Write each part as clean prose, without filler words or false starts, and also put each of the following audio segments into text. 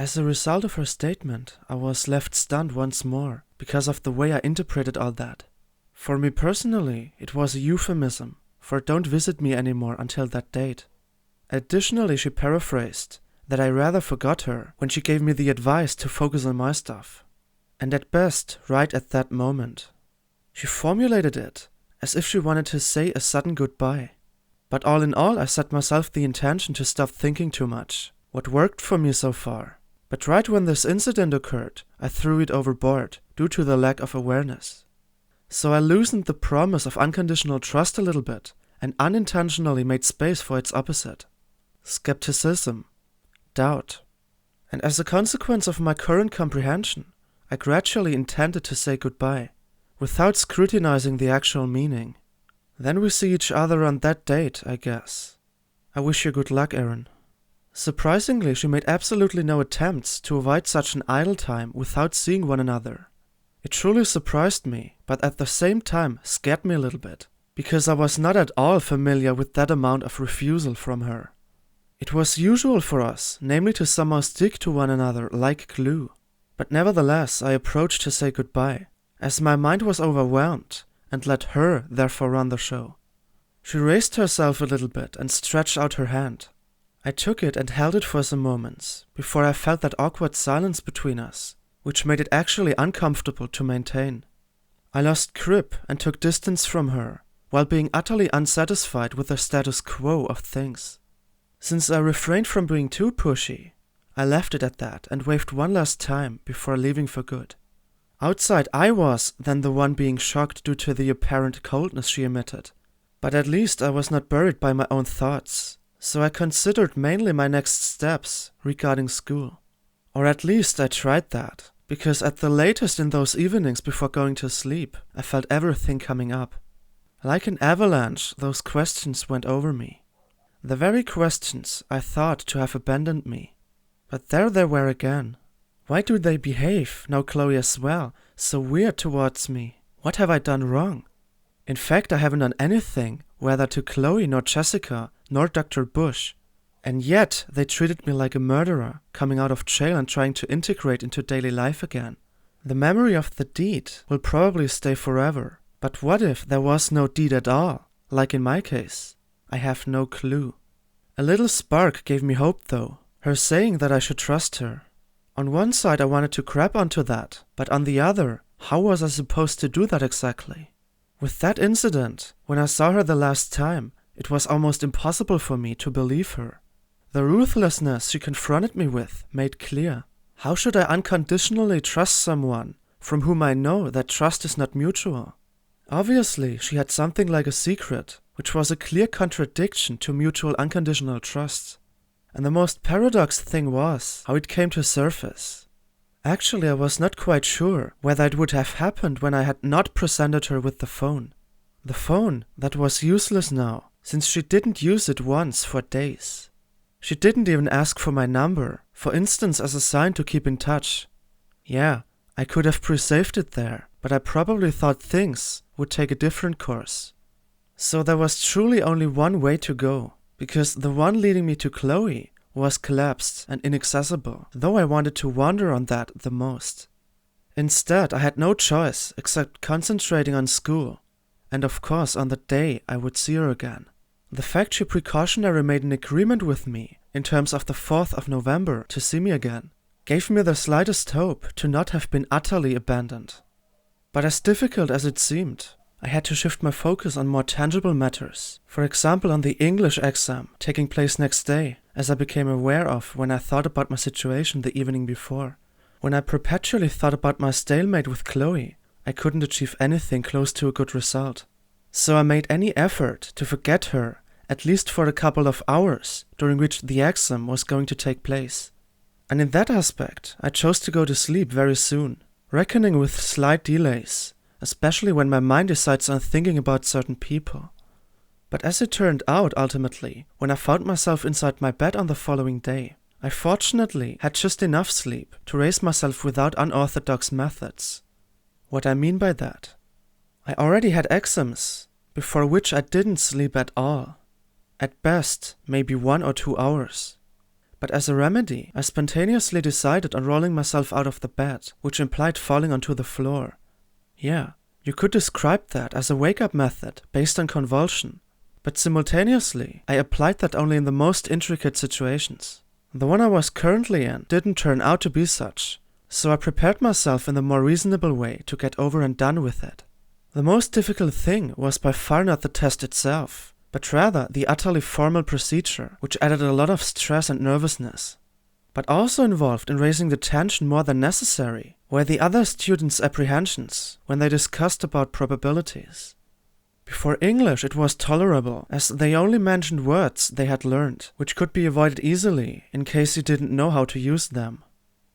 As a result of her statement, I was left stunned once more because of the way I interpreted all that. For me personally, it was a euphemism for don't visit me anymore until that date. Additionally, she paraphrased that I rather forgot her when she gave me the advice to focus on my stuff. And at best, right at that moment. She formulated it as if she wanted to say a sudden goodbye. But all in all, I set myself the intention to stop thinking too much. What worked for me so far. But right when this incident occurred, I threw it overboard due to the lack of awareness. So I loosened the promise of unconditional trust a little bit and unintentionally made space for its opposite. Skepticism. Doubt. And as a consequence of my current comprehension, I gradually intended to say goodbye, without scrutinizing the actual meaning. Then we see each other on that date, I guess. I wish you good luck, Aaron. Surprisingly, she made absolutely no attempts to avoid such an idle time without seeing one another. It truly surprised me, but at the same time scared me a little bit, because I was not at all familiar with that amount of refusal from her. It was usual for us, namely to somehow stick to one another like glue. But nevertheless, I approached to say goodbye, as my mind was overwhelmed, and let her therefore run the show. She raised herself a little bit and stretched out her hand. I took it and held it for some moments, before I felt that awkward silence between us, which made it actually uncomfortable to maintain. I lost grip and took distance from her, while being utterly unsatisfied with the status quo of things. Since I refrained from being too pushy, I left it at that and waved one last time before leaving for good. Outside, I was then the one being shocked due to the apparent coldness she emitted, but at least I was not buried by my own thoughts. So I considered mainly my next steps regarding school. Or at least I tried that, because at the latest in those evenings before going to sleep, I felt everything coming up. Like an avalanche, those questions went over me. The very questions I thought to have abandoned me. But there they were again. Why do they behave, now Chloe as well, so weird towards me? What have I done wrong? In fact, I haven't done anything, whether to Chloe nor Jessica, nor Dr. Bush. And yet, they treated me like a murderer, coming out of jail and trying to integrate into daily life again. The memory of the deed will probably stay forever. But what if there was no deed at all, like in my case? I have no clue. A little spark gave me hope though, her saying that I should trust her. On one side I wanted to grab onto that, but on the other, how was I supposed to do that exactly? With that incident, when I saw her the last time, it was almost impossible for me to believe her. The ruthlessness she confronted me with made clear. How should I unconditionally trust someone from whom I know that trust is not mutual? Obviously, she had something like a secret, which was a clear contradiction to mutual unconditional trust. And the most paradox thing was how it came to surface. Actually, I was not quite sure whether it would have happened when I had not presented her with the phone. The phone that was useless now, since she didn't use it once for days. She didn't even ask for my number, for instance as a sign to keep in touch. Yeah, I could have pre-saved it there, but I probably thought things would take a different course. So there was truly only one way to go, because the one leading me to Chloe was collapsed and inaccessible, though I wanted to wander on that the most. Instead, I had no choice except concentrating on school, and of course on the day I would see her again. The fact she precautionary made an agreement with me in terms of the 4th of November to see me again gave me the slightest hope to not have been utterly abandoned. But as difficult as it seemed, I had to shift my focus on more tangible matters, for example on the English exam taking place next day, as I became aware of when I thought about my situation the evening before. When I perpetually thought about my stalemate with Chloe, I couldn't achieve anything close to a good result. So I made any effort to forget her, at least for a couple of hours during which the exam was going to take place. And in that aspect, I chose to go to sleep very soon, reckoning with slight delays, especially when my mind decides on thinking about certain people. But as it turned out ultimately, when I found myself inside my bed on the following day, I fortunately had just enough sleep to raise myself without unorthodox methods. What I mean by that? I already had exams, before which I didn't sleep at all. At best, maybe 1 or 2 hours. But as a remedy, I spontaneously decided on rolling myself out of the bed, which implied falling onto the floor. Yeah, you could describe that as a wake-up method based on convulsion. But simultaneously, I applied that only in the most intricate situations. The one I was currently in didn't turn out to be such, so I prepared myself in the more reasonable way to get over and done with it. The most difficult thing was by far not the test itself, but rather the utterly formal procedure, which added a lot of stress and nervousness. But also involved in raising the tension more than necessary were the other students' apprehensions when they discussed about probabilities. Before English it was tolerable, as they only mentioned words they had learned, which could be avoided easily in case you didn't know how to use them.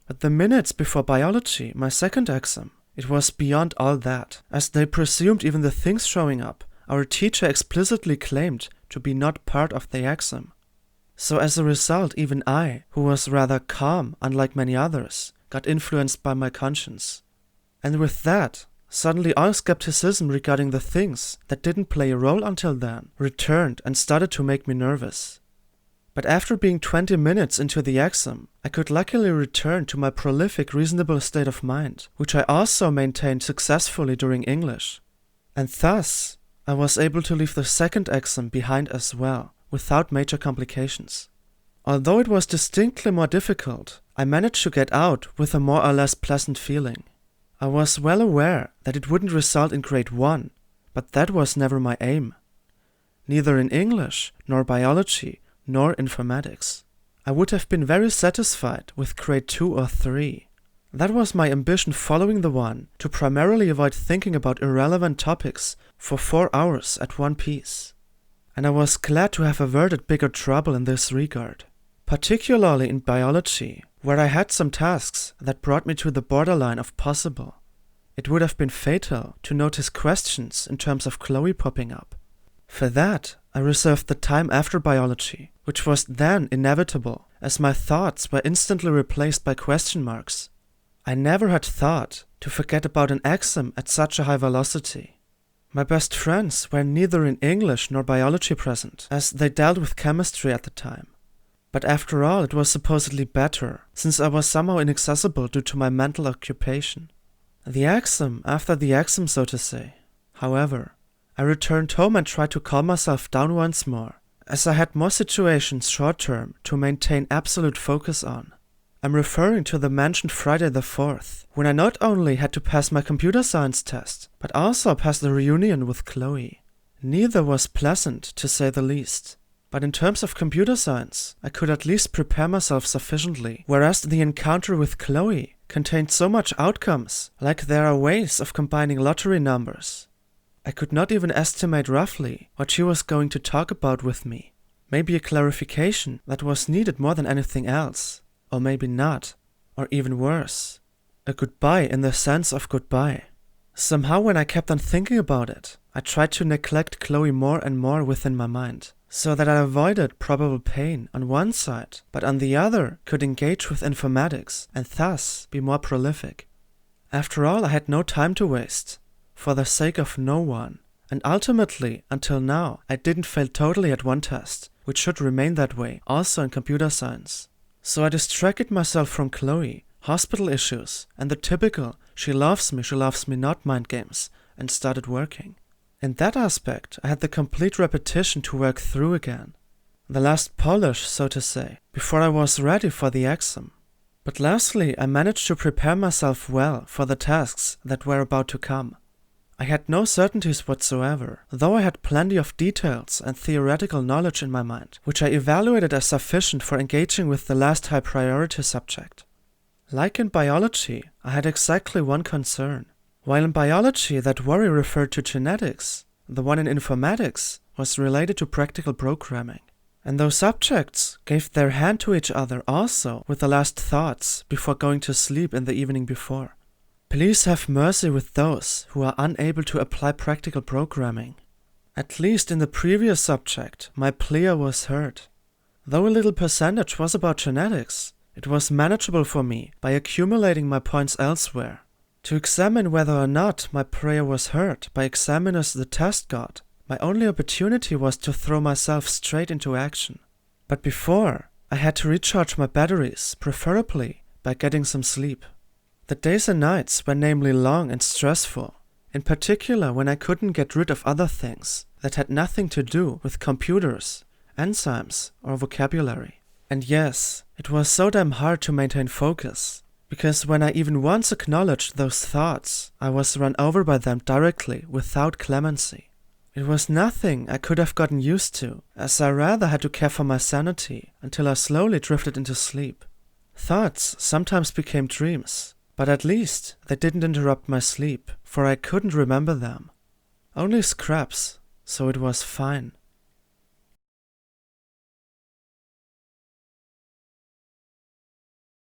But the minutes before biology, my second exam, it was beyond all that, as they presumed even the things showing up our teacher explicitly claimed to be not part of the exam. So as a result, even I, who was rather calm unlike many others, got influenced by my conscience. And with that, suddenly all skepticism regarding the things that didn't play a role until then returned and started to make me nervous. But after being 20 minutes into the exam, I could luckily return to my prolific, reasonable state of mind, which I also maintained successfully during English. And thus, I was able to leave the second exam behind as well, without major complications. Although it was distinctly more difficult, I managed to get out with a more or less pleasant feeling. I was well aware that it wouldn't result in grade 1, but that was never my aim. Neither in English, nor biology, nor informatics. I would have been very satisfied with grade 2 or 3. That was my ambition following the one to primarily avoid thinking about irrelevant topics for 4 hours at one piece. And I was glad to have averted bigger trouble in this regard, particularly in biology, where I had some tasks that brought me to the borderline of possible. It would have been fatal to notice questions in terms of Chloe popping up. For that, I reserved the time after biology, which was then inevitable, as my thoughts were instantly replaced by question marks. I never had thought to forget about an exam at such a high velocity. My best friends were neither in English nor biology present, as they dealt with chemistry at the time. But after all, it was supposedly better, since I was somehow inaccessible due to my mental occupation. The exam after the exam, so to say. However, I returned home and tried to calm myself down once more, as I had more situations short-term to maintain absolute focus on. I'm referring to the mentioned Friday the 4th, when I not only had to pass my computer science test, but also pass the reunion with Chloe. Neither was pleasant, to say the least. But in terms of computer science, I could at least prepare myself sufficiently, whereas the encounter with Chloe contained so much outcomes, like there are ways of combining lottery numbers. I could not even estimate roughly what she was going to talk about with me. Maybe a clarification that was needed more than anything else. Or maybe not. Or even worse. A goodbye in the sense of goodbye. Somehow when I kept on thinking about it, I tried to neglect Chloe more and more within my mind, so that I avoided probable pain on one side, but on the other could engage with informatics and thus be more prolific. After all, I had no time to waste, for the sake of no one, and ultimately, until now, I didn't fail totally at one test, which should remain that way, also in computer science. So I distracted myself from Chloe, hospital issues, and the typical she loves me not mind games, and started working. In that aspect, I had the complete repetition to work through again. The last polish, so to say, before I was ready for the exam. But lastly, I managed to prepare myself well for the tasks that were about to come. I had no certainties whatsoever, though I had plenty of details and theoretical knowledge in my mind, which I evaluated as sufficient for engaging with the last high priority subject. Like in biology, I had exactly one concern. While in biology that worry referred to genetics, the one in informatics was related to practical programming. And those subjects gave their hand to each other also with the last thoughts before going to sleep in the evening before. Please have mercy with those who are unable to apply practical programming. At least in the previous subject, my plea was heard. Though a little percentage was about genetics, it was manageable for me by accumulating my points elsewhere. To examine whether or not my prayer was heard by examiners the test god, my only opportunity was to throw myself straight into action. But before, I had to recharge my batteries, preferably by getting some sleep. The days and nights were namely long and stressful, in particular when I couldn't get rid of other things that had nothing to do with computers, enzymes, or vocabulary. And yes, it was so damn hard to maintain focus, because when I even once acknowledged those thoughts, I was run over by them directly without clemency. It was nothing I could have gotten used to, as I rather had to care for my sanity until I slowly drifted into sleep. Thoughts sometimes became dreams, but at least they didn't interrupt my sleep, for I couldn't remember them. Only scraps, so it was fine.